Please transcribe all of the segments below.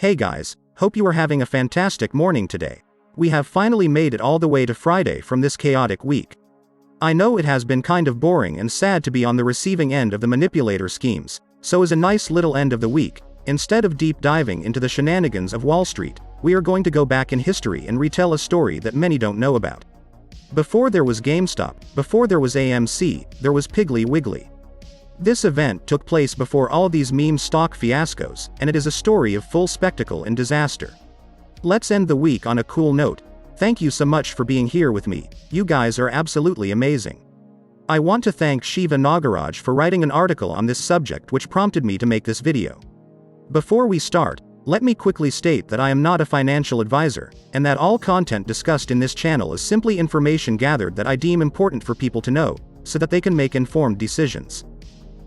Hey guys, hope you are having a fantastic morning today. We have finally made it all the way to Friday from this chaotic week. I know it has been kind of boring and sad to be on the receiving end of the manipulator schemes, so as a nice little end of the week, instead of deep diving into the shenanigans of Wall Street, we are going to go back in history and retell a story that many don't know about. Before there was GameStop, before there was AMC, there was Piggly Wiggly. This event took place before all these meme stock fiascos, and it is a story of full spectacle and disaster. Let's end the week on a cool note. Thank you so much for being here with me, you guys are absolutely amazing. I want to thank Shiva Nagaraj for writing an article on this subject which prompted me to make this video. Before we start, let me quickly state that I am not a financial advisor, and that all content discussed in this channel is simply information gathered that I deem important for people to know, so that they can make informed decisions.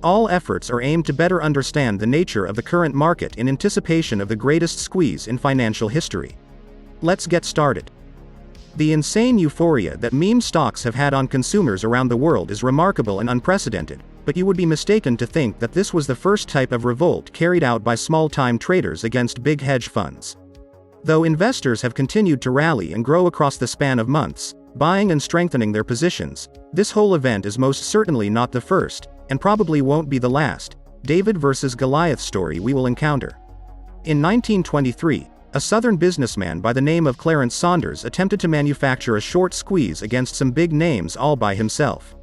All efforts are aimed to better understand the nature of the current market in anticipation of the greatest squeeze in financial history. Let's get started. The insane euphoria that meme stocks have had on consumers around the world is remarkable and unprecedented, but you would be mistaken to think that this was the first type of revolt carried out by small-time traders against big hedge funds. Though investors have continued to rally and grow across the span of months, buying and strengthening their positions, this whole event is most certainly not the first, and probably won't be the last, David versus Goliath story we will encounter. In 1923, a southern businessman by the name of Clarence Saunders attempted to manufacture a short squeeze against some big names all by himself.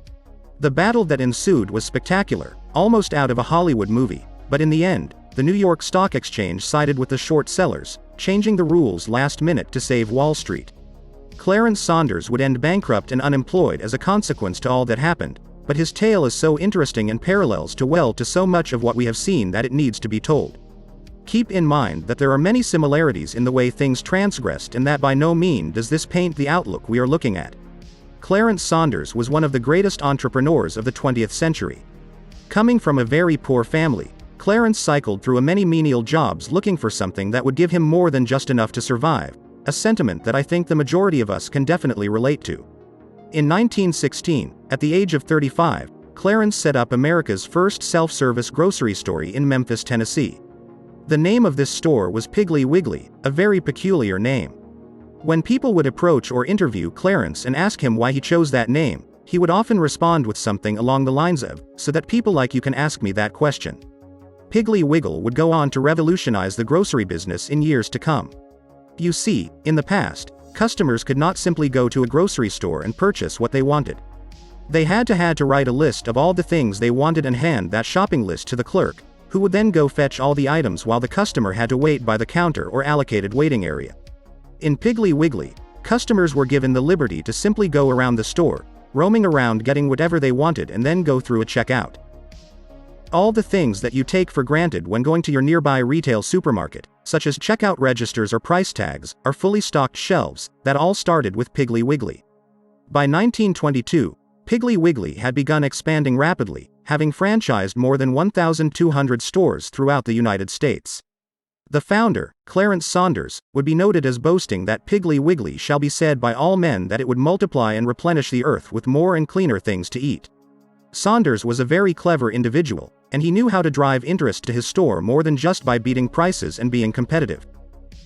The battle that ensued was spectacular, almost out of a Hollywood movie, but in the end, the New York Stock Exchange sided with the short sellers, changing the rules last minute to save Wall Street. Clarence Saunders would end bankrupt and unemployed as a consequence to all that happened, but his tale is so interesting and parallels to so much of what we have seen that it needs to be told. Keep in mind that there are many similarities in the way things transgressed, and that by no means does this paint the outlook we are looking at. Clarence Saunders was one of the greatest entrepreneurs of the 20th century. Coming from a very poor family, Clarence cycled through many menial jobs looking for something that would give him more than just enough to survive, a sentiment that I think the majority of us can definitely relate to. In 1916, at the age of 35, Clarence set up America's first self-service grocery store in Memphis, Tennessee. The name of this store was Piggly Wiggly, a very peculiar name. When people would approach or interview Clarence and ask him why he chose that name, he would often respond with something along the lines of, "So that people like you can ask me that question." Piggly Wiggly would go on to revolutionize the grocery business in years to come. You see, in the past, customers could not simply go to a grocery store and purchase what they wanted. They had to write a list of all the things they wanted and hand that shopping list to the clerk, who would then go fetch all the items while the customer had to wait by the counter or allocated waiting area. In Piggly Wiggly, customers were given the liberty to simply go around the store, roaming around getting whatever they wanted and then go through a checkout. All the things that you take for granted when going to your nearby retail supermarket, such as checkout registers or price tags, are fully stocked shelves, that all started with Piggly Wiggly. By 1922, Piggly Wiggly had begun expanding rapidly, having franchised more than 1,200 stores throughout the United States. The founder, Clarence Saunders, would be noted as boasting that Piggly Wiggly shall be said by all men that it would multiply and replenish the earth with more and cleaner things to eat. Saunders was a very clever individual, and he knew how to drive interest to his store more than just by beating prices and being competitive.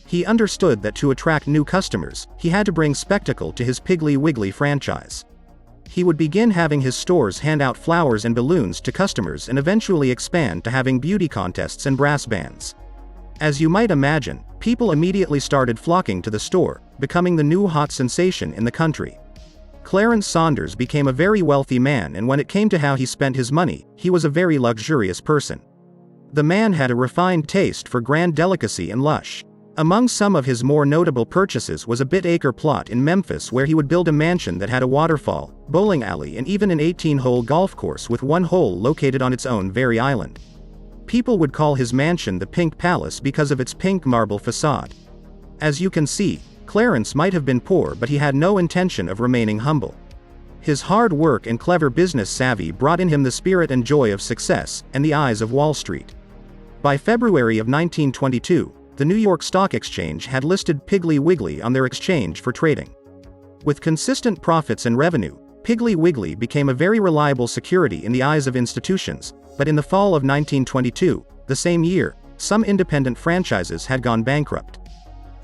He understood that to attract new customers, he had to bring spectacle to his Piggly Wiggly franchise. He would begin having his stores hand out flowers and balloons to customers and eventually expand to having beauty contests and brass bands. As you might imagine, people immediately started flocking to the store, becoming the new hot sensation in the country. Clarence Saunders became a very wealthy man, and when it came to how he spent his money, he was a very luxurious person. The man had a refined taste for grand delicacy and lush. Among some of his more notable purchases was a bit-acre plot in Memphis where he would build a mansion that had a waterfall, bowling alley and even an 18-hole golf course with one hole located on its own very island. People would call his mansion the Pink Palace because of its pink marble facade. As you can see, Clarence might have been poor, but he had no intention of remaining humble. His hard work and clever business savvy brought in him the spirit and joy of success, and the eyes of Wall Street. By February of 1922, the New York Stock Exchange had listed Piggly Wiggly on their exchange for trading. With consistent profits and revenue, Piggly Wiggly became a very reliable security in the eyes of institutions, but in the fall of 1922, the same year, some independent franchises had gone bankrupt.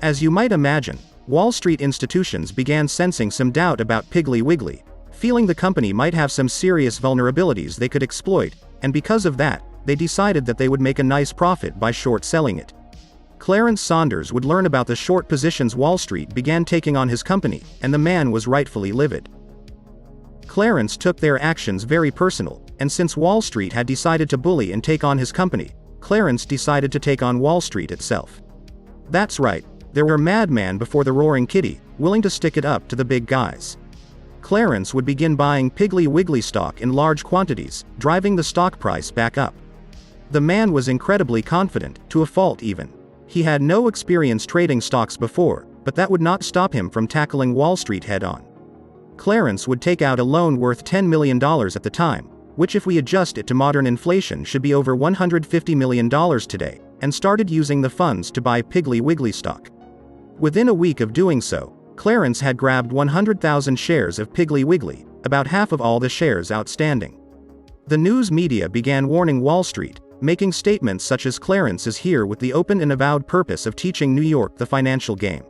As you might imagine, Wall Street institutions began sensing some doubt about Piggly Wiggly, feeling the company might have some serious vulnerabilities they could exploit, and because of that, they decided that they would make a nice profit by short selling it. Clarence Saunders would learn about the short positions Wall Street began taking on his company, and the man was rightfully livid. Clarence took their actions very personal, and since Wall Street had decided to bully and take on his company, Clarence decided to take on Wall Street itself. That's right, there were madmen before the roaring kitty, willing to stick it up to the big guys. Clarence would begin buying Piggly Wiggly stock in large quantities, driving the stock price back up. The man was incredibly confident, to a fault even. He had no experience trading stocks before, but that would not stop him from tackling Wall Street head-on. Clarence would take out a loan worth $10 million at the time, which if we adjust it to modern inflation should be over $150 million today, and started using the funds to buy Piggly Wiggly stock. Within a week of doing so, Clarence had grabbed 100,000 shares of Piggly Wiggly, about half of all the shares outstanding. The news media began warning Wall Street, making statements such as Clarence is here with the open and avowed purpose of teaching New York the financial game.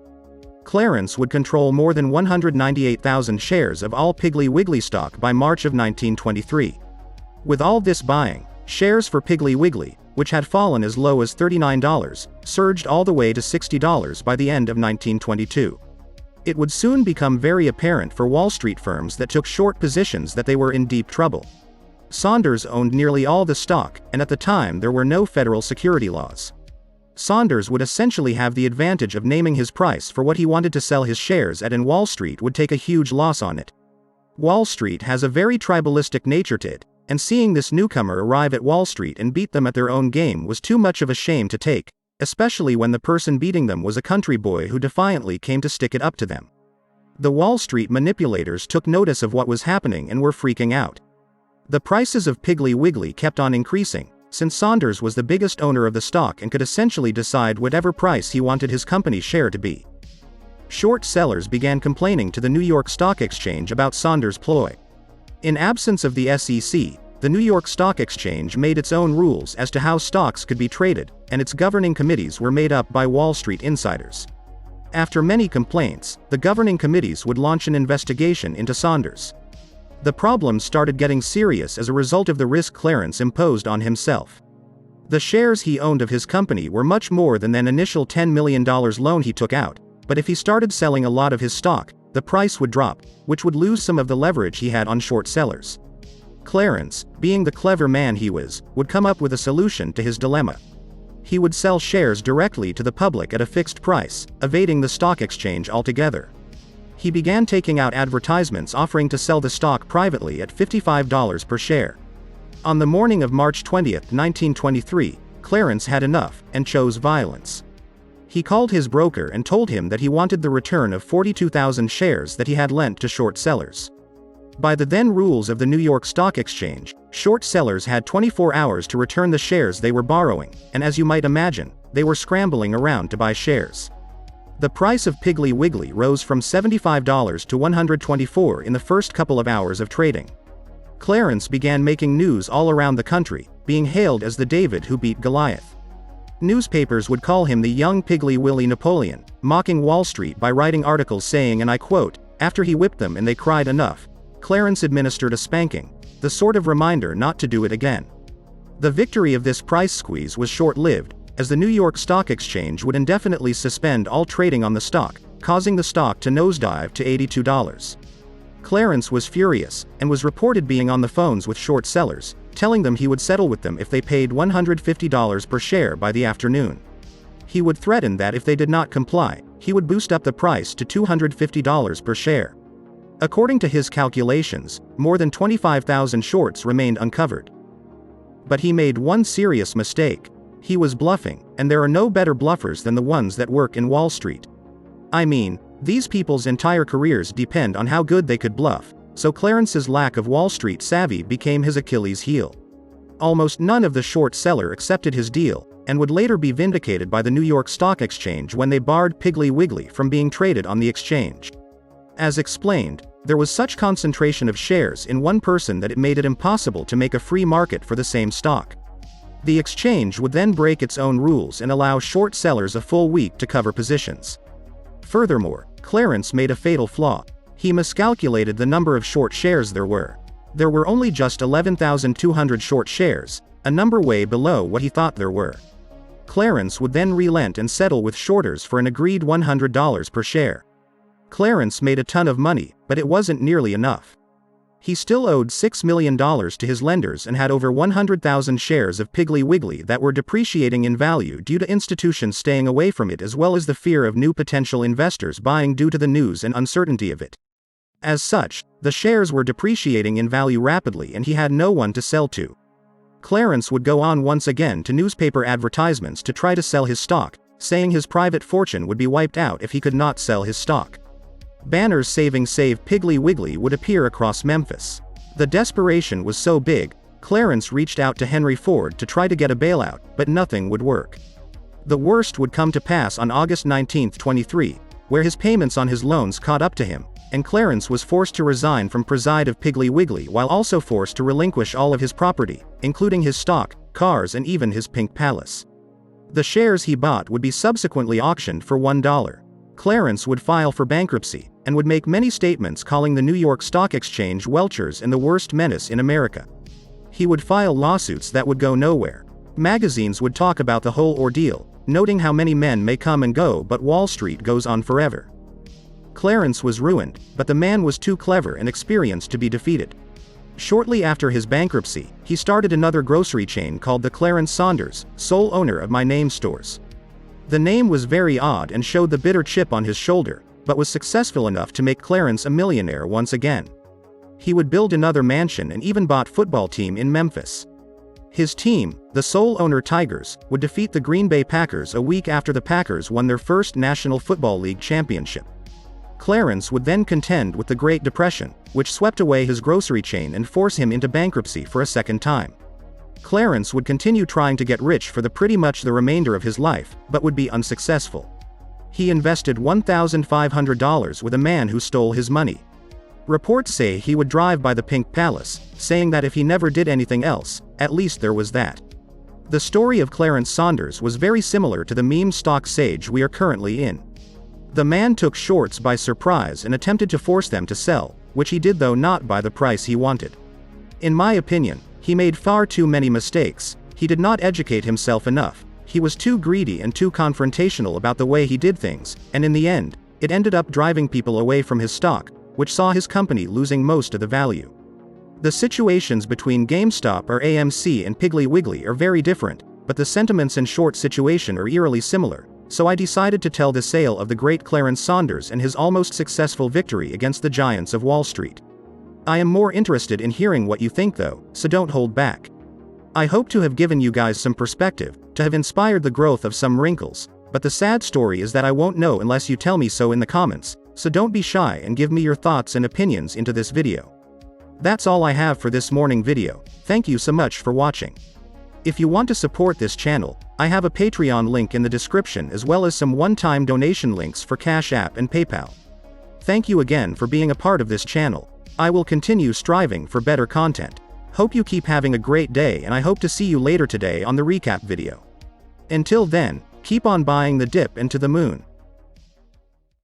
Clarence would control more than 198,000 shares of all Piggly Wiggly stock by March of 1923. With all this buying, shares for Piggly Wiggly, which had fallen as low as $39, surged all the way to $60 by the end of 1922. It would soon become very apparent for Wall Street firms that took short positions that they were in deep trouble. Saunders owned nearly all the stock, and at the time there were no federal security laws. Saunders would essentially have the advantage of naming his price for what he wanted to sell his shares at, and Wall Street would take a huge loss on it. Wall Street has a very tribalistic nature to it, and seeing this newcomer arrive at Wall Street and beat them at their own game was too much of a shame to take, especially when the person beating them was a country boy who defiantly came to stick it up to them. The Wall Street manipulators took notice of what was happening and were freaking out. The prices of Piggly Wiggly kept on increasing, since Saunders was the biggest owner of the stock and could essentially decide whatever price he wanted his company's share to be. Short sellers began complaining to the New York Stock Exchange about Saunders' ploy. In absence of the SEC, the New York Stock Exchange made its own rules as to how stocks could be traded, and its governing committees were made up by Wall Street insiders. After many complaints, the governing committees would launch an investigation into Saunders. The problems started getting serious as a result of the risk Clarence imposed on himself. The shares he owned of his company were much more than that initial $10 million loan he took out, but if he started selling a lot of his stock, the price would drop, which would lose some of the leverage he had on short sellers. Clarence, being the clever man he was, would come up with a solution to his dilemma. He would sell shares directly to the public at a fixed price, evading the stock exchange altogether. He began taking out advertisements offering to sell the stock privately at $55 per share. On the morning of March 20, 1923, Clarence had enough, and chose violence. He called his broker and told him that he wanted the return of 42,000 shares that he had lent to short sellers. By the then rules of the New York Stock Exchange, short sellers had 24 hours to return the shares they were borrowing, and as you might imagine, they were scrambling around to buy shares. The price of Piggly Wiggly rose from $75 to $124 in the first couple of hours of trading. Clarence began making news all around the country, being hailed as the David who beat Goliath. Newspapers would call him the young Piggly Wiggly Napoleon, mocking Wall Street by writing articles saying, and I quote, "After he whipped them and they cried enough, Clarence administered a spanking, the sort of reminder not to do it again." The victory of this price squeeze was short-lived, as the New York Stock Exchange would indefinitely suspend all trading on the stock, causing the stock to nosedive to $82. Clarence was furious, and was reported being on the phones with short sellers, telling them he would settle with them if they paid $150 per share by the afternoon. He would threaten that if they did not comply, he would boost up the price to $250 per share. According to his calculations, more than 25,000 shorts remained uncovered. But he made one serious mistake. He was bluffing, and there are no better bluffers than the ones that work in Wall Street. I mean, these people's entire careers depend on how good they could bluff, so Clarence's lack of Wall Street savvy became his Achilles heel. Almost none of the short seller accepted his deal, and would later be vindicated by the New York Stock Exchange when they barred Piggly Wiggly from being traded on the exchange. As explained, there was such concentration of shares in one person that it made it impossible to make a free market for the same stock. The exchange would then break its own rules and allow short sellers a full week to cover positions. Furthermore, Clarence made a fatal flaw. He miscalculated the number of short shares there were. There were only just 11,200 short shares, a number way below what he thought there were. Clarence would then relent and settle with shorters for an agreed $100 per share. Clarence made a ton of money, but it wasn't nearly enough. He still owed $6 million to his lenders and had over 100,000 shares of Piggly Wiggly that were depreciating in value due to institutions staying away from it, as well as the fear of new potential investors buying due to the news and uncertainty of it. As such, the shares were depreciating in value rapidly and he had no one to sell to. Clarence would go on once again to newspaper advertisements to try to sell his stock, saying his private fortune would be wiped out if he could not sell his stock. Banners saying "Save Piggly Wiggly" would appear across Memphis. The desperation was so big, Clarence reached out to Henry Ford to try to get a bailout, but nothing would work. The worst would come to pass on August 19, 23, where his payments on his loans caught up to him, and Clarence was forced to resign from preside of Piggly Wiggly while also forced to relinquish all of his property, including his stock, cars and even his pink palace. The shares he bought would be subsequently auctioned for $1. Clarence would file for bankruptcy, and would make many statements calling the New York Stock Exchange welchers and the worst menace in America. He would file lawsuits that would go nowhere. Magazines would talk about the whole ordeal, noting how many men may come and go but Wall Street goes on forever. Clarence was ruined, but the man was too clever and experienced to be defeated. Shortly after his bankruptcy, he started another grocery chain called the Clarence Saunders, sole owner of My Name stores. The name was very odd and showed the bitter chip on his shoulder, but was successful enough to make Clarence a millionaire once again. He would build another mansion and even bought football team in Memphis. His team, the sole owner Tigers, would defeat the Green Bay Packers a week after the Packers won their first National Football League championship. Clarence would then contend with the Great Depression, which swept away his grocery chain and forced him into bankruptcy for a second time. Clarence would continue trying to get rich for pretty much the remainder of his life, but would be unsuccessful. He invested $1,500 with a man who stole his money. Reports say he would drive by the Pink Palace, saying that if he never did anything else, at least there was that. The story of Clarence Saunders was very similar to the meme stock sage we are currently in. The man took shorts by surprise and attempted to force them to sell, which he did, though not by the price he wanted. In my opinion, he made far too many mistakes. He did not educate himself enough. He was too greedy and too confrontational about the way he did things, and in the end, it ended up driving people away from his stock, which saw his company losing most of the value. The situations between GameStop or AMC and Piggly Wiggly are very different, but the sentiments and short situation are eerily similar, so I decided to tell the tale of the great Clarence Saunders and his almost successful victory against the giants of Wall Street. I am more interested in hearing what you think though, so don't hold back. I hope to have given you guys some perspective, to have inspired the growth of some wrinkles, but the sad story is that I won't know unless you tell me so in the comments, so don't be shy and give me your thoughts and opinions into this video. That's all I have for this morning video. Thank you so much for watching. If you want to support this channel, I have a Patreon link in the description as well as some one-time donation links for Cash App and PayPal. Thank you again for being a part of this channel. I will continue striving for better content. Hope you keep having a great day, and I hope to see you later today on the recap video. Until then, keep on buying the dip into the moon.